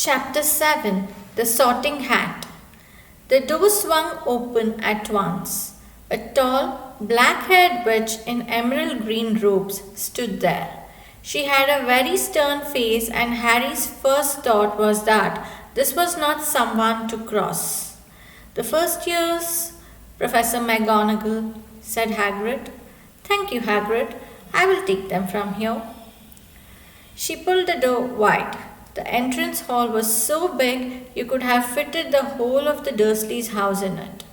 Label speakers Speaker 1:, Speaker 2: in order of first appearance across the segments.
Speaker 1: Chapter 7 The Sorting Hat. The door swung open at once. A tall, black haired witch in emerald green robes stood there. She had a very stern face, and Harry's first thought was that this was not someone to cross. The first years, Professor McGonagall, said Hagrid. Thank you, Hagrid. I will take them from here. She pulled the door wide. The entrance hall was so big you could have fitted the whole of the Dursleys' house in it.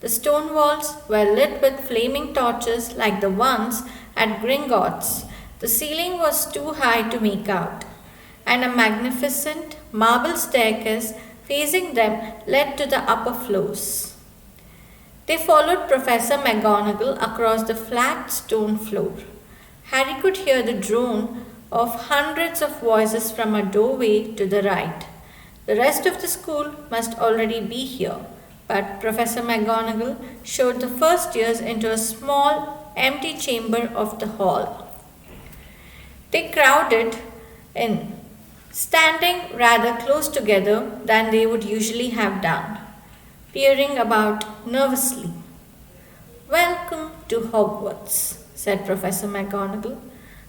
Speaker 1: The stone walls were lit with flaming torches like the ones at Gringotts. The ceiling was too high to make out, and a magnificent marble staircase facing them led to the upper floors. They followed Professor McGonagall across the flat stone floor. Harry could hear the drone of hundreds of voices from a doorway to the right. The rest of the school must already be here, but Professor McGonagall showed the first years into a small, empty chamber of the hall. They crowded in, standing rather close together than they would usually have done, peering about nervously. Welcome to Hogwarts, said Professor McGonagall.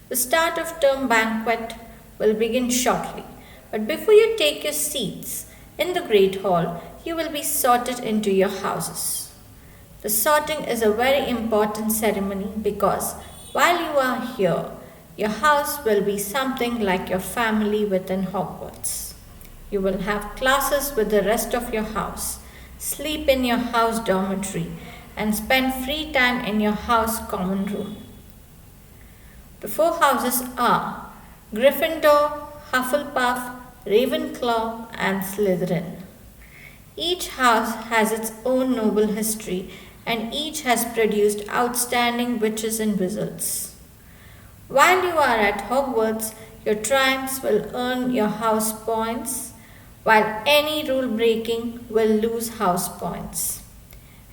Speaker 1: The start of term banquet will begin shortly, but before you take your seats in the Great Hall, you will be sorted into your houses. The sorting is a very important ceremony because while you are here, your house will be something like your family within Hogwarts. You will have classes with the rest of your house, sleep in your house dormitory, and spend free time in your house common room. The four houses are Gryffindor, Hufflepuff, Ravenclaw, and Slytherin. Each house has its own noble history, and each has produced outstanding witches and wizards. While you are at Hogwarts, your triumphs will earn your house points, while any rule breaking will lose house points.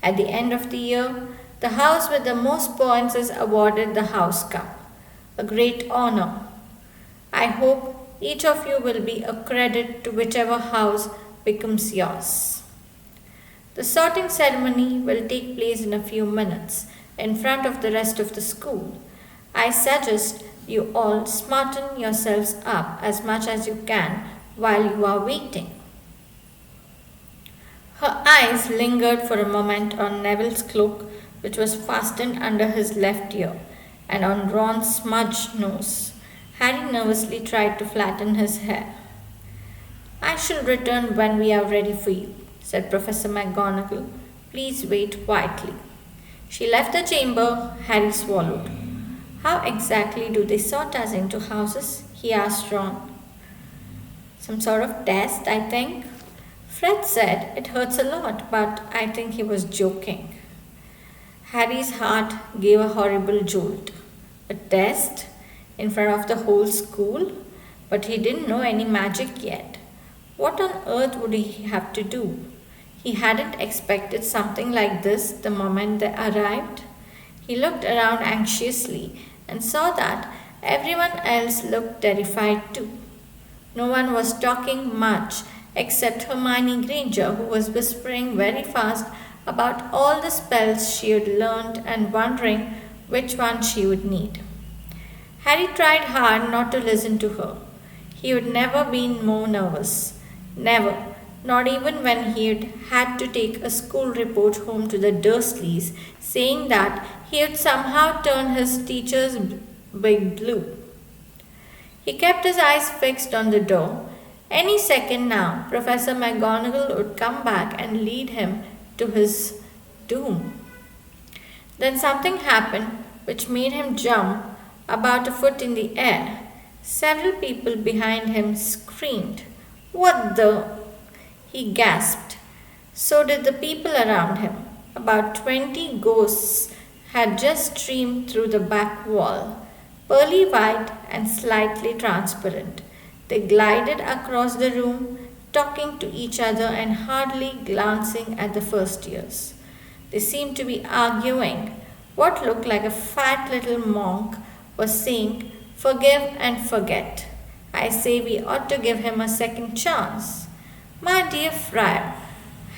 Speaker 1: At the end of the year, the house with the most points is awarded the House Cup, a great honor. I hope each of you will be a credit to whichever house becomes yours. The sorting ceremony will take place in a few minutes in front of the rest of the school. I suggest you all smarten yourselves up as much as you can while you are waiting. Her eyes lingered for a moment on Neville's cloak, which was fastened under his left ear, and on Ron's smudged nose. Harry nervously tried to flatten his hair. I shall return when we are ready for you, said Professor McGonagall. Please wait quietly. She left the chamber. Harry swallowed. How exactly do they sort us into houses? He asked Ron. Some sort of test, I think. Fred said it hurts a lot, but I think he was joking. Harry's heart gave a horrible jolt. A test in front of the whole school? But he didn't know any magic yet. What on earth would he have to do? He hadn't expected something like this the moment they arrived. He looked around anxiously and saw that everyone else looked terrified too. No one was talking much except Hermione Granger, who was whispering very fast about all the spells she had learned and wondering which one she would need. Harry tried hard not to listen to her. He had never been more nervous. Never. Not even when he had to take a school report home to the Dursleys, saying that he had somehow turned his teacher's big blue. He kept his eyes fixed on the door. Any second now, Professor McGonagall would come back and lead him to his doom. Then something happened which made him jump about a foot in the air. Several people behind him screamed. What the? He gasped. So did the people around him. About 20 ghosts had just streamed through the back wall, pearly white and slightly transparent. They glided across the room, talking to each other and hardly glancing at the first years. They seemed to be arguing. What looked like a fat little monk was saying, "Forgive and forget." I say we ought to give him a second chance. My dear friar,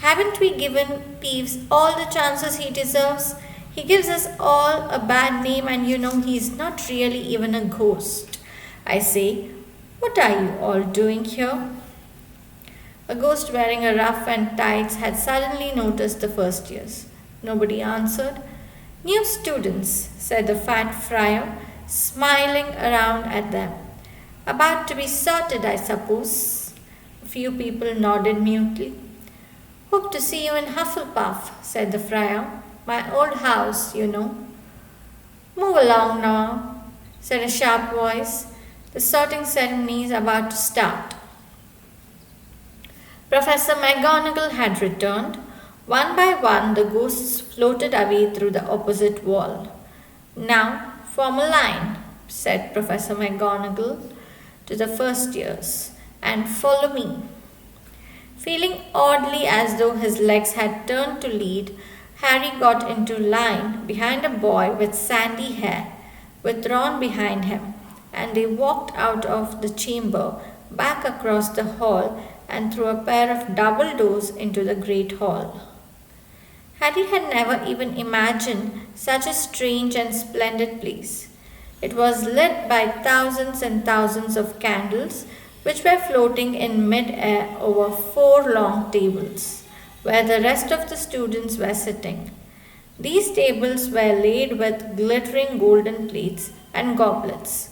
Speaker 1: haven't we given Peeves all the chances he deserves? He gives us all a bad name, and you know he's not really even a ghost. I say, what are you all doing here? A ghost wearing a ruff and tights had suddenly noticed the first years. Nobody answered. New students, said the fat friar, smiling around at them. About to be sorted, I suppose. A few people nodded mutely. Hope to see you in Hufflepuff, said the friar. My old house, you know. Move along now, said a sharp voice. The sorting ceremony is about to start. Professor McGonagall had returned. One by one, the ghosts floated away through the opposite wall. Now, form a line, said Professor McGonagall to the first years, and follow me. Feeling oddly as though his legs had turned to lead, Harry got into line behind a boy with sandy hair, with Ron behind him, and they walked out of the chamber, back across the hall, and through a pair of double doors into the great hall. Harry had never even imagined such a strange and splendid place. It was lit by thousands and thousands of candles, which were floating in mid-air over 4 long tables, where the rest of the students were sitting. These tables were laid with glittering golden plates and goblets.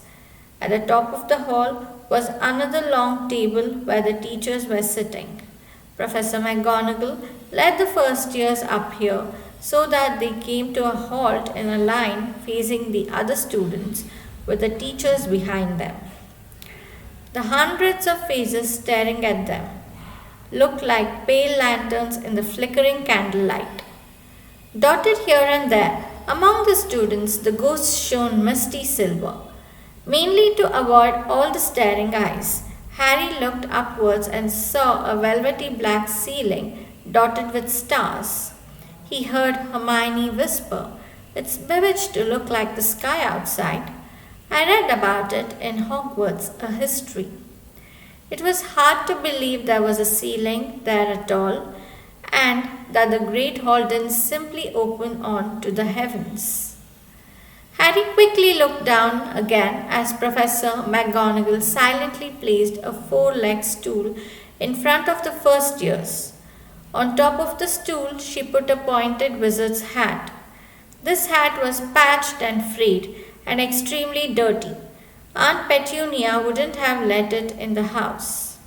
Speaker 1: At the top of the hall was another long table where the teachers were sitting. Professor McGonagall led the first years up here so that they came to a halt in a line facing the other students with the teachers behind them. The hundreds of faces staring at them looked like pale lanterns in the flickering candlelight. Dotted here and there among the students, the ghosts shone misty silver. Mainly to avoid all the staring eyes, Harry looked upwards and saw a velvety black ceiling dotted with stars. He heard Hermione whisper, It's bewitched to look like the sky outside. I read about it in Hogwarts, a history. It was hard to believe there was a ceiling there at all, and that the great hall didn't simply open on to the heavens. Harry quickly looked down again as Professor McGonagall silently placed a 4-legged stool in front of the first years. On top of the stool, she put a pointed wizard's hat. This hat was patched and frayed and extremely dirty. Aunt Petunia wouldn't have let it in the house.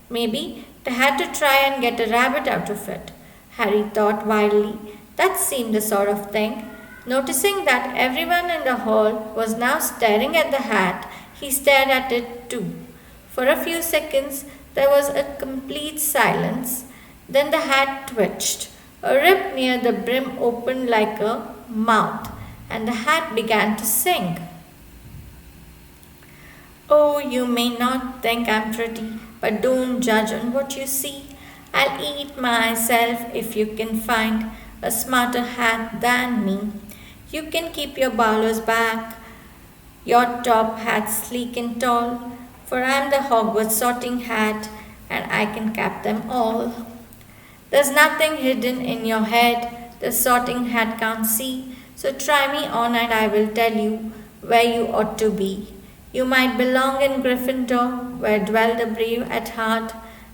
Speaker 1: Maybe they had to try and get a rabbit out of it, Harry thought wildly. That seemed the sort of thing. Noticing that everyone in the hall was now staring at the hat, he stared at it too. For a few seconds, there was a complete silence. Then the hat twitched. A rip near the brim opened like a mouth, and the hat began to sing. Oh, you may not think I'm pretty, but don't judge on what you see. I'll eat myself if you can find a smarter hat than me. You can keep your bowlers back, your top hat sleek and tall, for I'm the Hogwarts sorting hat, and I can cap them all. There's nothing hidden in your head the sorting hat can't see, so try me on and I will tell you where you ought to be. You might belong in Gryffindor, where dwell the brave at heart,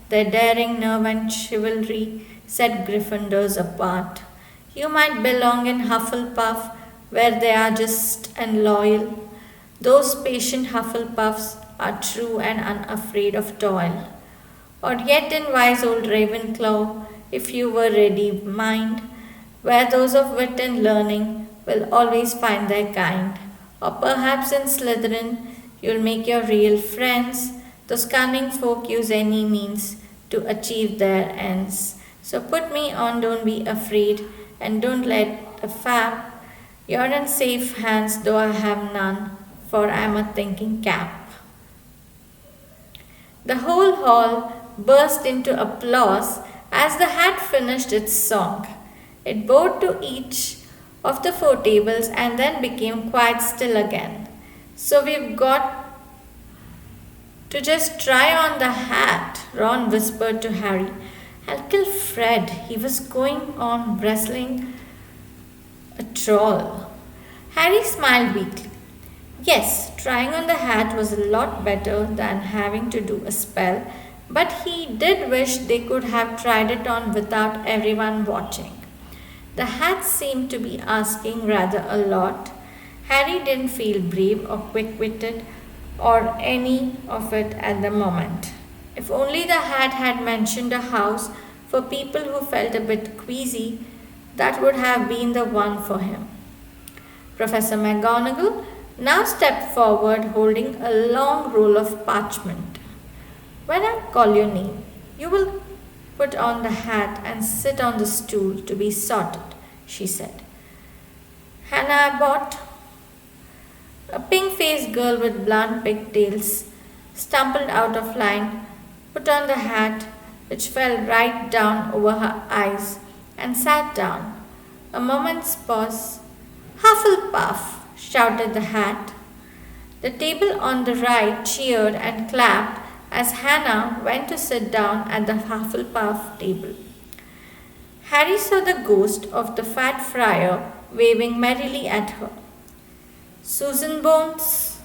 Speaker 1: their daring nerve and chivalry set Gryffindors apart. You might belong in Hufflepuff, where they are just and loyal. Those patient Hufflepuffs are true and unafraid of toil. Or yet in wise old Ravenclaw, if you were ready mind, where those of wit and learning will always find their kind. Or perhaps in Slytherin, you'll make your real friends. Those cunning folk use any means to achieve their ends. So put me on, don't be afraid, and don't let a fab. You're in safe hands, though I have none, for I'm a thinking cap. The whole hall burst into applause as the hat finished its song. It bowed to each of the 4 tables and then became quite still again. So we've got To just try on the hat, Ron whispered to Harry. I'll kill Fred. He was going on wrestling a troll. Harry smiled weakly. Yes, trying on the hat was a lot better than having to do a spell, but he did wish they could have tried it on without everyone watching. The hat seemed to be asking rather a lot. Harry didn't feel brave or quick witted or any of it at the moment. If only the hat had mentioned a house for people who felt a bit queasy, that would have been the one for him. Professor McGonagall now stepped forward holding a long roll of parchment. When I call your name, you will put on the hat and sit on the stool to be sorted, she said. Hannah Abbott, a pink-faced girl with blonde pigtails, stumbled out of line, put on the hat, which fell right down over her eyes, and sat down. A moment's pause. Hufflepuff! Shouted the hat. The table on the right cheered and clapped as Hannah went to sit down at the Hufflepuff table. Harry saw the ghost of the fat friar waving merrily at her. Susan Bones!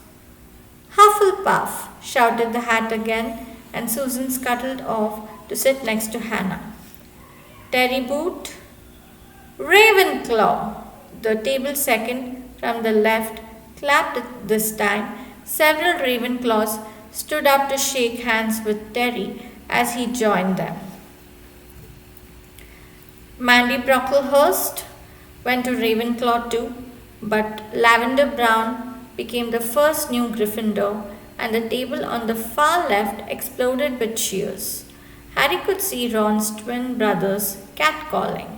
Speaker 1: Hufflepuff! Shouted the hat again, and Susan scuttled off to sit next to Hannah. Terry Boot! Ravenclaw! The table second from the left clapped this time. Several Ravenclaws stood up to shake hands with Terry as he joined them. Mandy Brocklehurst went to Ravenclaw too, but Lavender Brown became the first new Gryffindor, and the table on the far left exploded with cheers. Harry could see Ron's twin brothers catcalling.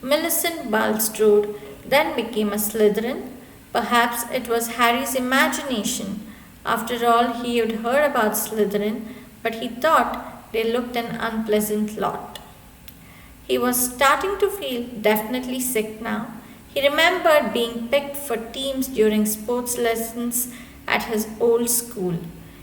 Speaker 1: Millicent Bulstrode then became a Slytherin. Perhaps it was Harry's imagination. After all, he had heard about Slytherin, but he thought they looked an unpleasant lot. He was starting to feel definitely sick now. He remembered being picked for teams during sports lessons at his old school.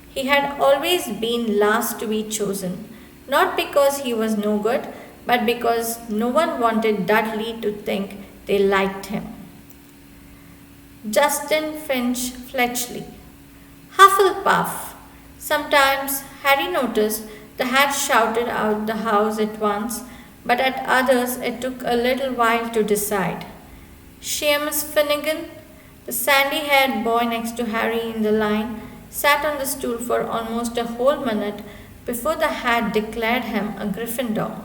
Speaker 1: He had always been last to be chosen, not because he was no good, but because no one wanted Dudley to think they liked him. Justin Finch Fletchley. Hufflepuff. Sometimes Harry noticed the hat shouted out the house at once, but at others it took a little while to decide. Seamus Finnegan, the sandy-haired boy next to Harry in the line, sat on the stool for almost a whole minute before the hat declared him a Gryffindor.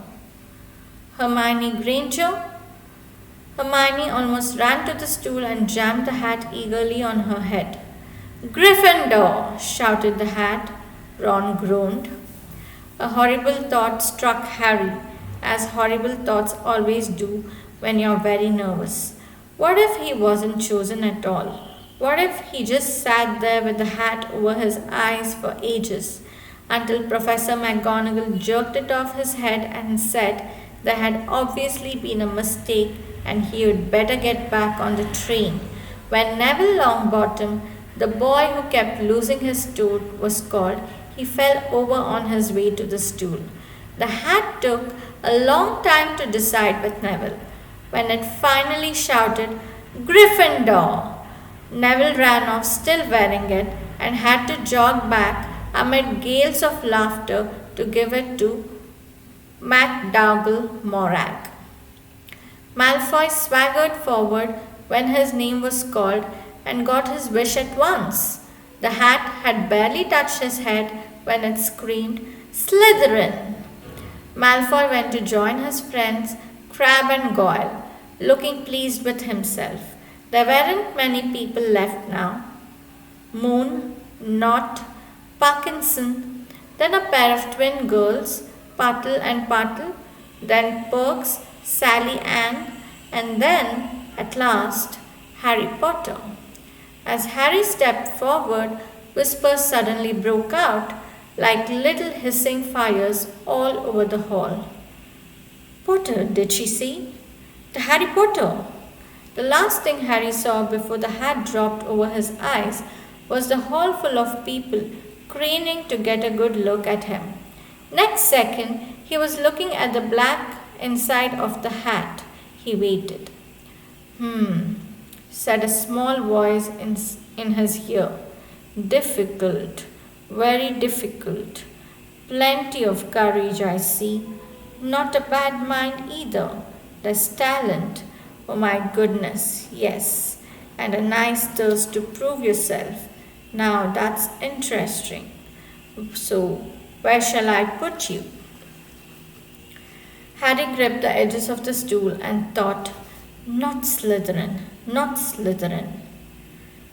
Speaker 1: Hermione Granger. Hermione almost ran to the stool and jammed the hat eagerly on her head. Gryffindor! Shouted the hat. Ron groaned. A horrible thought struck Harry, as horrible thoughts always do when you're very nervous. What if he wasn't chosen at all? What if he just sat there with the hat over his eyes for ages, until Professor McGonagall jerked it off his head and said there had obviously been a mistake and he would better get back on the train. When Neville Longbottom, the boy who kept losing his stool, was called, he fell over on his way to the stool. The hat took a long time to decide with Neville. When it finally shouted, Gryffindor! Neville ran off still wearing it and had to jog back amid gales of laughter to give it to MacDougall Morag. Malfoy swaggered forward when his name was called and got his wish at once. The hat had barely touched his head when it screamed, Slytherin! Malfoy went to join his friends Crabbe and Goyle, looking pleased with himself. There weren't many people left now. Moon, Knot, Parkinson, then a pair of twin girls, Partle and Partle, then Perks, Sally Ann, and then, at last, Harry Potter. As Harry stepped forward, whispers suddenly broke out like little hissing fires all over the hall. Potter, did she say? The Harry Potter! The last thing Harry saw before the hat dropped over his eyes was the hall full of people craning to get a good look at him. Next second, he was looking at the black inside of the hat. He waited. Said a small voice in his ear. Difficult, very difficult. Plenty of courage, I see. Not a bad mind either. There's talent. Oh my goodness, yes. And a nice thirst to prove yourself. Now that's interesting. So, where shall I put you? Harry gripped the edges of the stool and thought, not Slytherin, not Slytherin.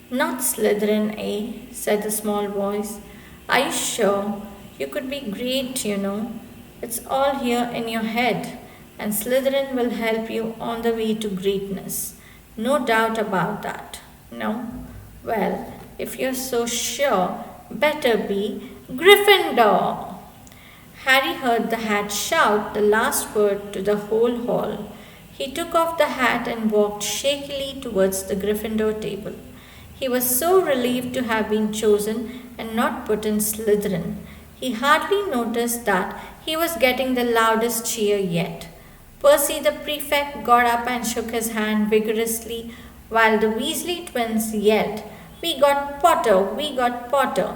Speaker 1: Not Slytherin, eh? Said the small voice. Are you sure? You could be great, you know. It's all here in your head, and Slytherin will help you on the way to greatness. No doubt about that. No? Well, if you're so sure, better be Gryffindor. Harry heard the hat shout the last word to the whole hall. He took off the hat and walked shakily towards the Gryffindor table. He was so relieved to have been chosen and not put in Slytherin. He hardly noticed that he was getting the loudest cheer yet. Percy the prefect got up and shook his hand vigorously while the Weasley twins yelled, "We got Potter! We got Potter!"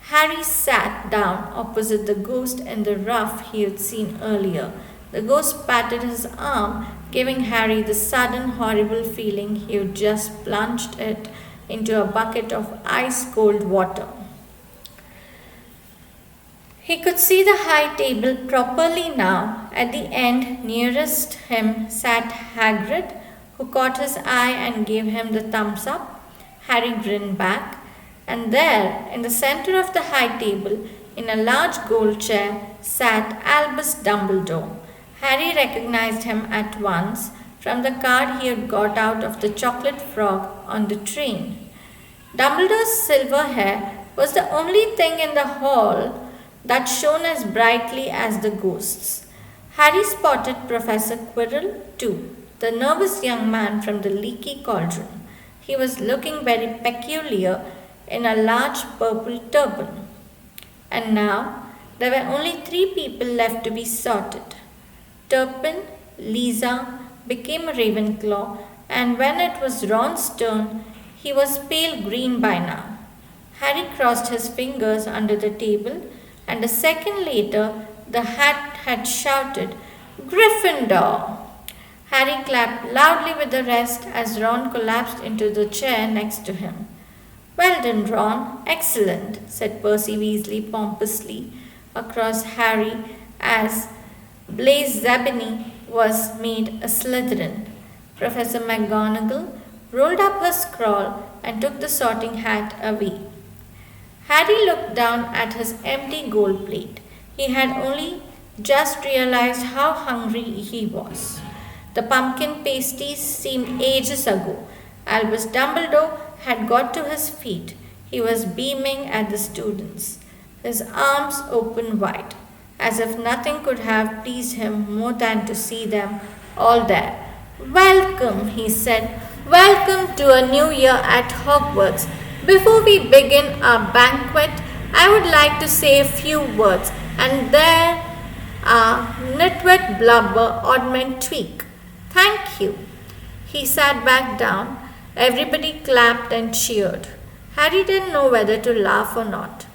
Speaker 1: Harry sat down opposite the ghost in the ruff he had seen earlier. The ghost patted his arm, giving Harry the sudden horrible feeling he had just plunged it into a bucket of ice-cold water. He could see the high table properly now. At the end nearest him sat Hagrid, who caught his eye and gave him the thumbs up. Harry grinned back, and there, in the center of the high table, in a large gold chair, sat Albus Dumbledore. Harry recognized him at once from the card he had got out of the chocolate frog on the train. Dumbledore's silver hair was the only thing in the hall that shone as brightly as the ghost's. Harry spotted Professor Quirrell, too, the nervous young man from the leaky cauldron. He was looking very peculiar in a large purple turban. And now there were only 3 people left to be sorted. Turpin, Lisa, became a Ravenclaw, and when it was Ron's turn, he was pale green by now. Harry crossed his fingers under the table, and a second later the hat had shouted, "Gryffindor!" Harry clapped loudly with the rest as Ron collapsed into the chair next to him. "Well done, Ron. Excellent," said Percy Weasley pompously across Harry as Blaise Zabini was made a Slytherin. Professor McGonagall rolled up her scroll and took the sorting hat away. Harry looked down at his empty gold plate. He had only just realized how hungry he was. The pumpkin pasties seemed ages ago. Albus Dumbledore had got to his feet. He was beaming at the students, his arms open wide, as if nothing could have pleased him more than to see them all there. "Welcome," he said. "Welcome to a new year at Hogwarts. Before we begin our banquet, I would like to say a few words, and there are Nitwit Blubber Oddment Tweak. Thank you." He sat back down. Everybody clapped and cheered. Harry didn't know whether to laugh or not.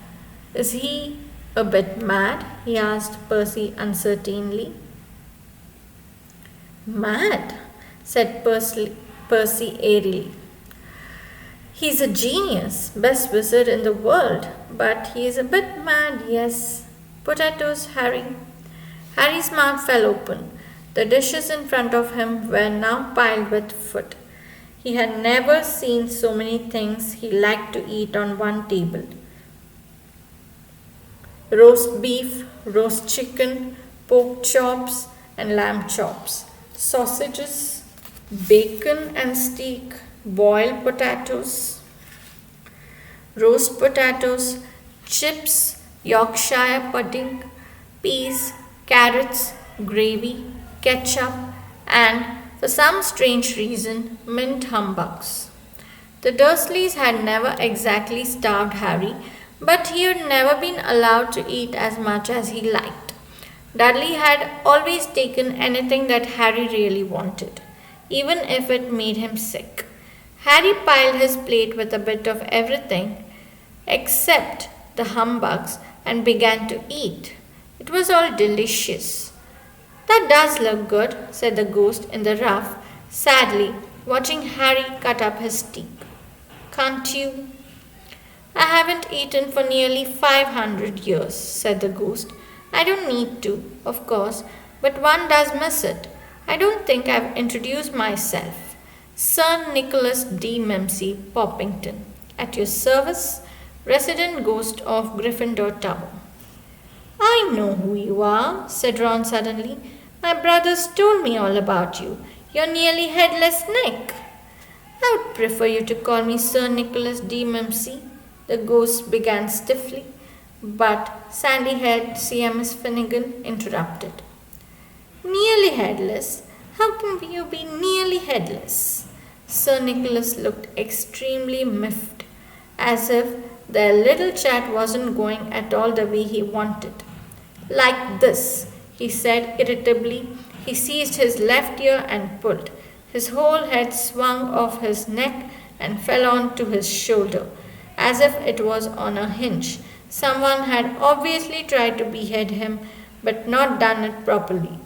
Speaker 1: "Is he a bit mad?" he asked Percy uncertainly. "Mad?" said Percy airily. "He's a genius, best wizard in the world, but he is a bit mad, yes. Potatoes, Harry." Harry's mouth fell open. The dishes in front of him were now piled with food. He had never seen so many things he liked to eat on one table. Roast beef, roast chicken, pork chops and lamb chops, sausages, bacon and steak, boiled potatoes, roast potatoes, chips, Yorkshire pudding, peas, carrots, gravy, ketchup, and, for some strange reason, mint humbugs. The Dursleys had never exactly starved Harry, But he had never been allowed to eat as much as he liked. Dudley had always taken anything that Harry really wanted, even if it made him sick. Harry piled his plate with a bit of everything except the humbugs and began to eat. It was all delicious. That does look good, said the ghost in the rough, sadly, watching Harry cut up his steak. Can't you? I haven't eaten for nearly 500 years, said the ghost. I don't need to, of course, but one does miss it. I don't think I've introduced myself. Sir Nicholas D. Mimsy Poppington, at your service, resident ghost of Gryffindor Tower. I know who you are, said Ron suddenly. My brothers told me all about you. You're nearly headless Nick. I would prefer you to call me Sir Nicholas D. Mimsy, the ghost began stiffly, but sandy-haired CMS Finnegan interrupted. Nearly headless? How can you be nearly headless? Sir Nicholas looked extremely miffed, as if their little chat wasn't going at all the way he wanted. Like this, he said irritably. He seized his left ear and pulled. His whole head swung off his neck and fell onto his shoulder, as if it was on a hinge. Someone had obviously tried to behead him, but not done it properly.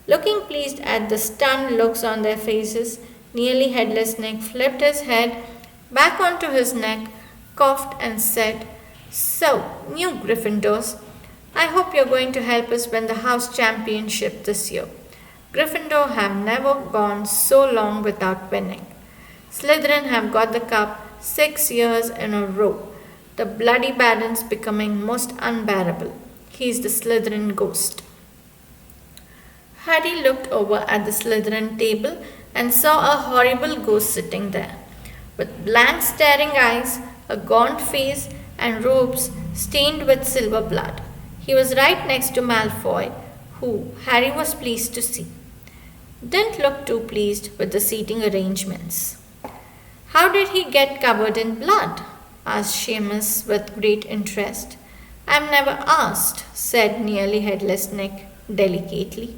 Speaker 1: Looking pleased at the stunned looks on their faces, nearly headless Nick flipped his head back onto his neck, coughed, and said, So, new Gryffindors, I hope you're going to help us win the house championship this year. Gryffindor have never gone so long without winning. Slytherin have got the cup 6 years in a row. The bloody Baron's becoming most unbearable. He's the Slytherin ghost. Harry looked over at the Slytherin table and saw a horrible ghost sitting there, with blank staring eyes, a gaunt face, and robes stained with silver blood. He was right next to Malfoy, who Harry was pleased to see. Didn't look too pleased with the seating arrangements. How did he get covered in blood? Asked Seamus with great interest. I'm never asked, said nearly headless Nick delicately.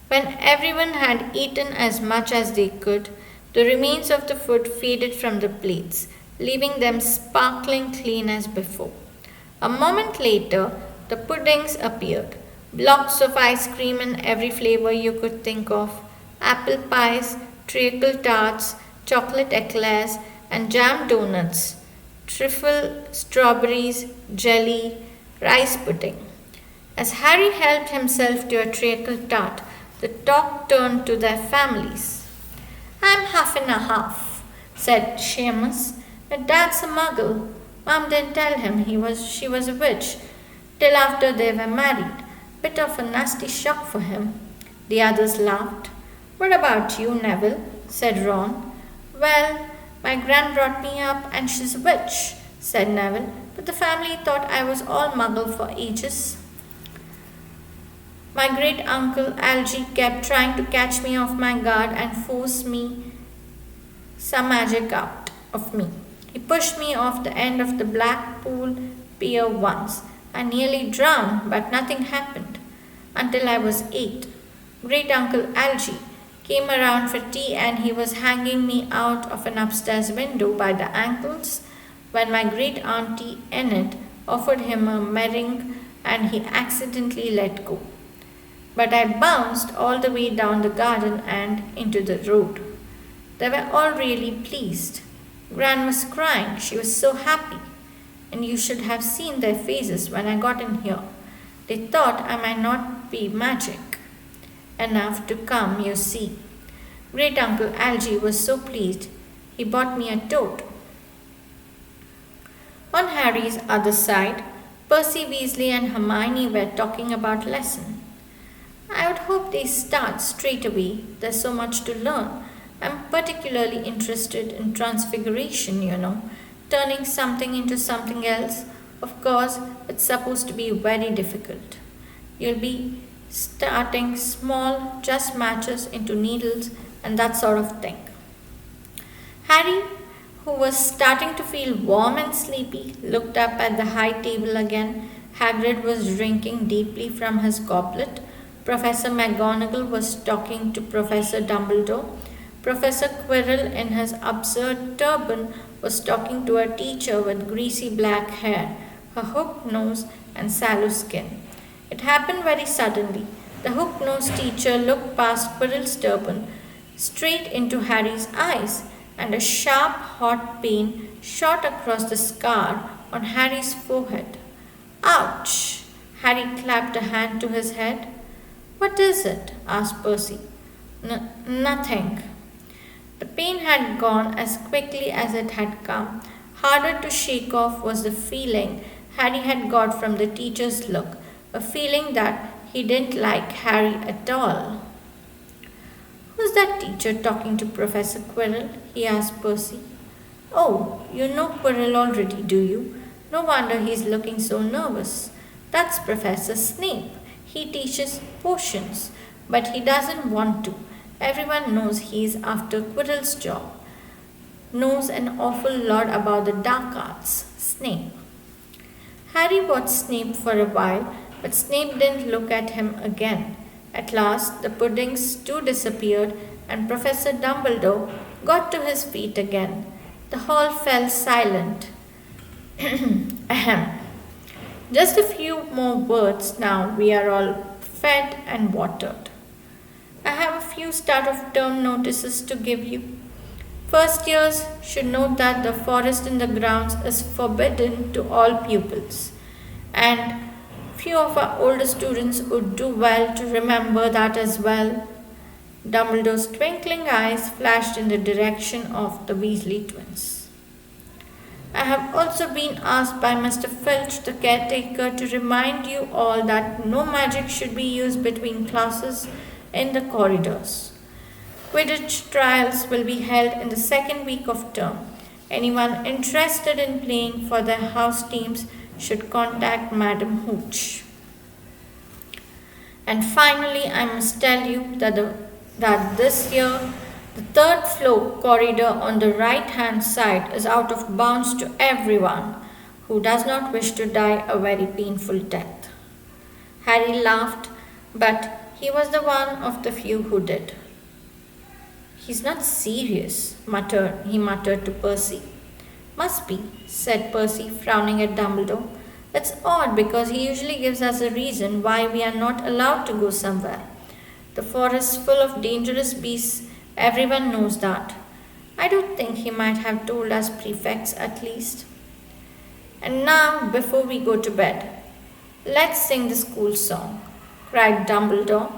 Speaker 1: When everyone had eaten as much as they could, the remains of the food faded from the plates, leaving them sparkling clean as before. A moment later, the puddings appeared, blocks of ice cream in every flavor you could think of, apple pies, treacle tarts, chocolate eclairs, and jam donuts, trifle, strawberries, jelly, rice pudding. As Harry helped himself to a treacle tart, the talk turned to their families. I'm half and a half, said Seamus. But Dad's a muggle. Mom didn't tell him she was a witch till after they were married. Bit of a nasty shock for him. The others laughed. What about you, Neville? Said Ron. Well, my gran brought me up and she's a witch, said Neville, but the family thought I was all muggle for ages. My great uncle Algy kept trying to catch me off my guard and force me some magic out of me. He pushed me off the end of the Blackpool pier once. I nearly drowned, but nothing happened until I was 8. Great uncle Algy came around for tea and he was hanging me out of an upstairs window by the ankles when my great auntie Enid offered him a meringue and he accidentally let go. But I bounced all the way down the garden and into the road. They were all really pleased. Gran was crying, she was so happy. And you should have seen their faces when I got in here. They thought I might not be magic enough to come, you see. Great Uncle Algy was so pleased, he bought me a toad. On Harry's other side, Percy Weasley and Hermione were talking about lesson. I would hope they start straight away. There's so much to learn. I'm particularly interested in transfiguration, turning something into something else. Of course, it's supposed to be very difficult. You'll be starting small, just matches into needles and that sort of thing. Harry, who was starting to feel warm and sleepy, looked up at the high table again. Hagrid was drinking deeply from his goblet. Professor McGonagall was talking to Professor Dumbledore. Professor Quirrell, in his absurd turban, was talking to a teacher with greasy black hair, a hooked nose, and sallow skin. It happened very suddenly. The hook-nosed teacher looked past Quirrell's turban, straight into Harry's eyes, and a sharp, hot pain shot across the scar on Harry's forehead. Ouch! Harry clapped a hand to his head. What is it? Asked Percy. Nothing. The pain had gone as quickly as it had come. Harder to shake off was the feeling Harry had got from the teacher's look, a feeling that he didn't like Harry at all. Who's that teacher talking to Professor Quirrell? He asked Percy. Oh, you know Quirrell already, do you? No wonder he's looking so nervous. That's Professor Snape. He teaches potions, but he doesn't want to. Everyone knows he's after Quirrell's job. Knows an awful lot about the dark arts. Snape. Harry watched Snape for a while, but Snape didn't look at him again. At last, the puddings too disappeared, and Professor Dumbledore got to his feet again. The hall fell silent. Ahem. Just a few more words now. We are all fed and watered. I have a few start of term notices to give you. First years should note that the forest in the grounds is forbidden to all pupils, and few of our older students would do well to remember that as well. Dumbledore's twinkling eyes flashed in the direction of the Weasley twins. I have also been asked by Mr. Filch, the caretaker, to remind you all that no magic should be used between classes in the corridors. Quidditch trials will be held in the second week of term. Anyone interested in playing for their house teams should contact Madam Hooch. And finally, I must tell you that this year, the third floor corridor on the right-hand side is out of bounds to everyone who does not wish to die a very painful death. Harry laughed, but he was the one of the few who did. He's not serious, he muttered to Percy. Must be, said Percy, frowning at Dumbledore. It's odd because he usually gives us a reason why we are not allowed to go somewhere. The forest full of dangerous beasts, everyone knows that. I don't think he might have told us prefects at least. And now, before we go to bed, let's sing the school song, cried Dumbledore.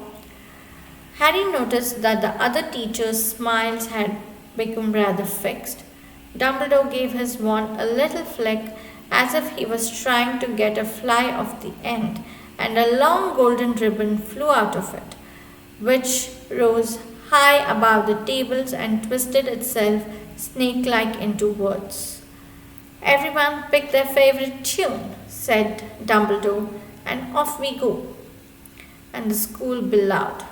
Speaker 1: Harry noticed that the other teachers' smiles had become rather fixed. Dumbledore gave his wand a little flick as if he was trying to get a fly off the end, and a long golden ribbon flew out of it, which rose high above the tables and twisted itself snake-like into words. Everyone pick their favorite tune, said Dumbledore, and off we go. And the school bellowed.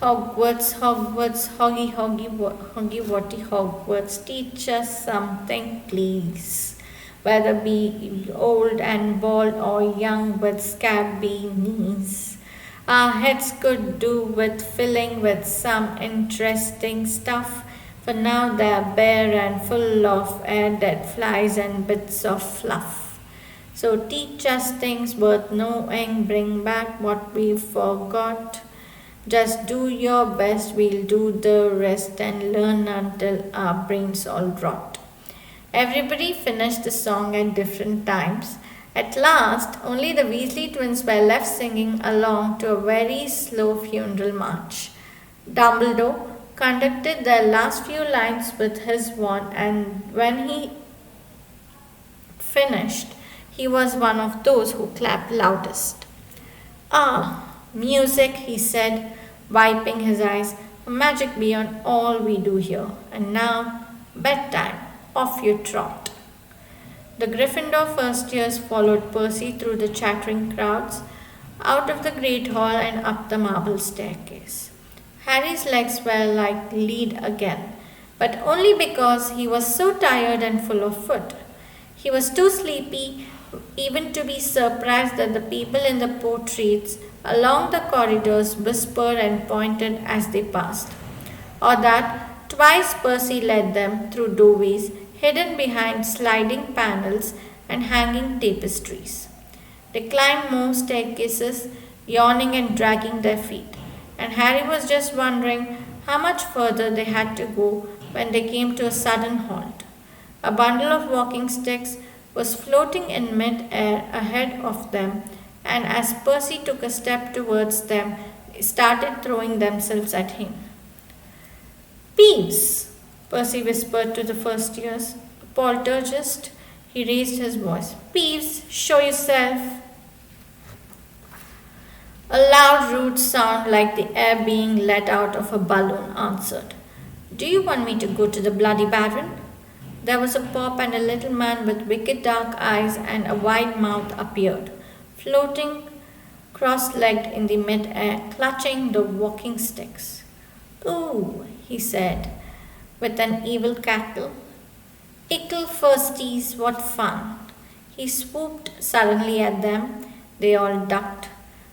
Speaker 1: Hogwarts, Hogwarts, hoggy, hoggy, hoggy, wotty Hogwarts, teach us something, please. Whether be old and bald or young with scabby knees, our heads could do with filling with some interesting stuff, for now they're bare and full of air, dead flies and bits of fluff. So teach us things worth knowing, bring back what we forgot. Just do your best, we'll do the rest and learn until our brains all rot. Everybody finished the song at different times. At last, only the Weasley twins were left singing along to a very slow funeral march. Dumbledore conducted their last few lines with his wand, and when he finished, he was one of those who clapped loudest. Ah, music, he said, wiping his eyes, magic beyond all we do here. And now, bedtime, off you trot. The Gryffindor first years followed Percy through the chattering crowds, out of the great hall and up the marble staircase. Harry's legs were like lead again, but only because he was so tired and full of food. He was too sleepy even to be surprised that the people in the portraits along the corridors whispered and pointed as they passed, or that twice Percy led them through doorways hidden behind sliding panels and hanging tapestries. They climbed more staircases, yawning and dragging their feet, and Harry was just wondering how much further they had to go when they came to a sudden halt. A bundle of walking sticks was floating in mid-air ahead of them, and as Percy took a step towards them, they started throwing themselves at him. Peeves, Percy whispered to the first years. A poltergeist, he raised his voice. Peeves, show yourself. A loud, rude sound like the air being let out of a balloon answered. Do you want me to go to the Bloody Baron? There was a pop and a little man with wicked dark eyes and a wide mouth appeared, floating cross-legged in the mid-air, clutching the walking sticks. Ooh, he said, with an evil cackle. Ickle firsties, what fun! He swooped suddenly at them. They all ducked.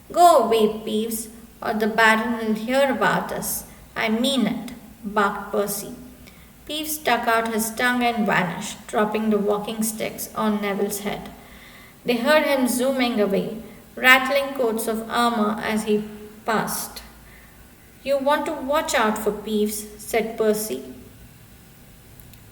Speaker 1: Go away, Peeves, or the Baron will hear about us. I mean it, barked Percy. Peeves stuck out his tongue and vanished, dropping the walking sticks on Neville's head. They heard him zooming away, rattling coats of armor as he passed. You want to watch out for Peeves, said Percy.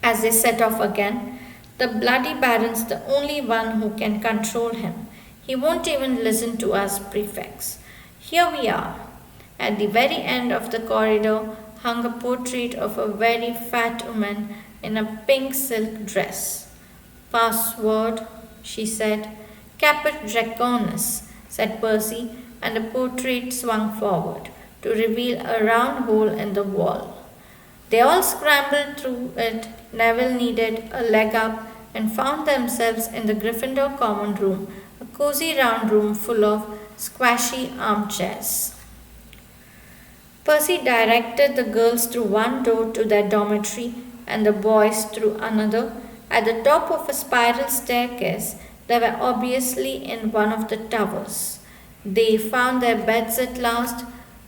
Speaker 1: As they set off again, the Bloody Baron's the only one who can control him. He won't even listen to us prefects. Here we are. At the very end of the corridor hung a portrait of a very fat woman in a pink silk dress. Password, she said. Caput Draconis, said Percy, and the portrait swung forward to reveal a round hole in the wall. They all scrambled through it. Neville needed a leg up and found themselves in the Gryffindor common room, a cozy round room full of squashy armchairs. Percy directed the girls through one door to their dormitory and the boys through another. At the top of a spiral staircase, they were obviously in one of the towers. They found their beds at last.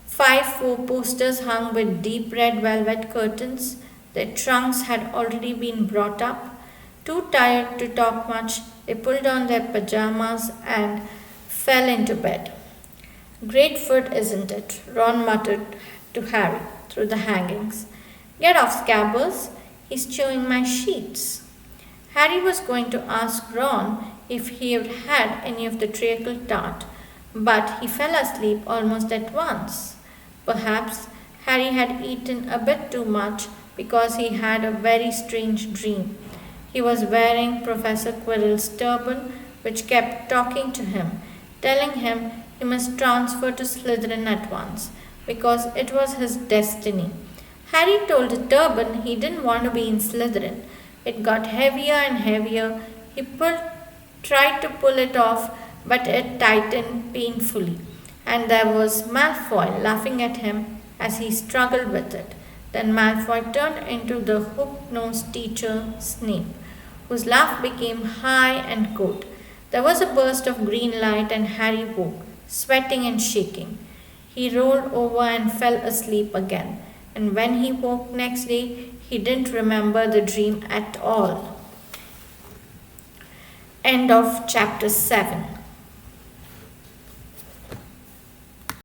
Speaker 1: 5 four-posters hung with deep red velvet curtains. Their trunks had already been brought up. Too tired to talk much, they pulled on their pajamas and fell into bed. Great food, isn't it? Ron muttered to Harry through the hangings. Get off, Scabbers. He's chewing my sheets. Harry was going to ask Ron if he had had any of the treacle tart, but he fell asleep almost at once. Perhaps Harry had eaten a bit too much because he had a very strange dream. He was wearing Professor Quirrell's turban, which kept talking to him, telling him he must transfer to Slytherin at once, because it was his destiny. Harry told the turban he didn't want to be in Slytherin. It got heavier and heavier. He tried to pull it off, but it tightened painfully, and there was Malfoy laughing at him as he struggled with it. Then Malfoy turned into the hook-nosed teacher Snape, whose laugh became high and cold. There was a burst of green light and Harry woke, sweating and shaking. He rolled over and fell asleep again, and when he woke next day, he didn't remember the dream at all. End of chapter 7.